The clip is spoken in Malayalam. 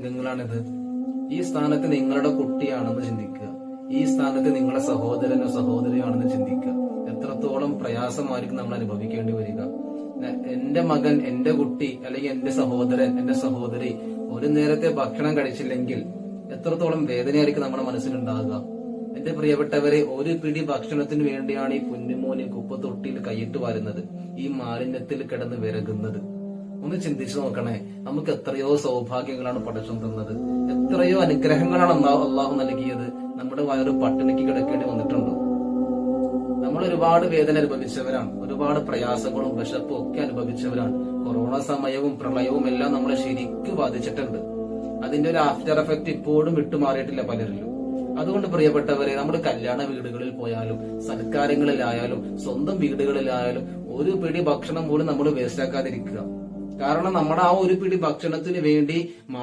നിങ്ങളാണിത്. ഈ സ്ഥാനത്ത് നിങ്ങളുടെ കുട്ടിയാണെന്ന് ചിന്തിക്കുക. ഈ സ്ഥാനത്ത് നിങ്ങളുടെ സഹോദരനോ സഹോദരിയോ ആണെന്ന് ചിന്തിക്കുക. എത്രത്തോളം പ്രയാസമായിരിക്കും നമ്മൾ അനുഭവിക്കേണ്ടി വരിക. എന്റെ മകൻ, എന്റെ കുട്ടി, അല്ലെങ്കിൽ എന്റെ സഹോദരൻ, എന്റെ സഹോദരി ഒരു നേരത്തെ ഭക്ഷണം കഴിച്ചില്ലെങ്കിൽ എത്രത്തോളം വേദനയായിരിക്കും നമ്മുടെ മനസ്സിലുണ്ടാകുക. എന്റെ പ്രിയപ്പെട്ടവരെ, ഒരു പിടി ഭക്ഷണത്തിന് വേണ്ടിയാണ് ഈ കുഞ്ഞുമോന് കുപ്പത്തൊട്ടിയിൽ കൈയിട്ട് വരുന്നത്, ഈ മാലിന്യത്തിൽ കിടന്ന് വിരകുന്നത്. ഒന്ന് ചിന്തിച്ചു നോക്കണേ. നമുക്ക് എത്രയോ സൗഭാഗ്യങ്ങളാണ് പടച്ചോൻ തന്നത്, എത്രയോ അനുഗ്രഹങ്ങളാണ് അള്ളാഹു നൽകിയത്. നമ്മുടെ വയറ് പട്ടിണിക്ക് കിടക്കേണ്ടി വന്നിട്ടുണ്ടോ? നമ്മൾ ഒരുപാട് വേദന അനുഭവിച്ചവരാണ്, ഒരുപാട് പ്രയാസങ്ങളും വിശപ്പും ഒക്കെ അനുഭവിച്ചവരാണ്. കൊറോണ സമയവും പ്രളയവും എല്ലാം നമ്മളെ ശരിക്കും ബാധിച്ചിട്ടുണ്ട്. അതിന്റെ ഒരു ആഫ്റ്റർ എഫക്ട് ഇപ്പോഴും വിട്ടുമാറിയിട്ടില്ല പലരിലും. അതുകൊണ്ട് പ്രിയപ്പെട്ടവരെ, നമ്മുടെ കല്യാണ വീടുകളിൽ പോയാലും സൽക്കാരങ്ങളിലായാലും സ്വന്തം വീടുകളിലായാലും ഒരു പിടി ഭക്ഷണം പോലും നമ്മൾ വേസ്റ്റ് ആക്കാതിരിക്കുക. കാരണം നമ്മുടെ ആ ഒരു പിടി ഭക്ഷണത്തിന് വേണ്ടി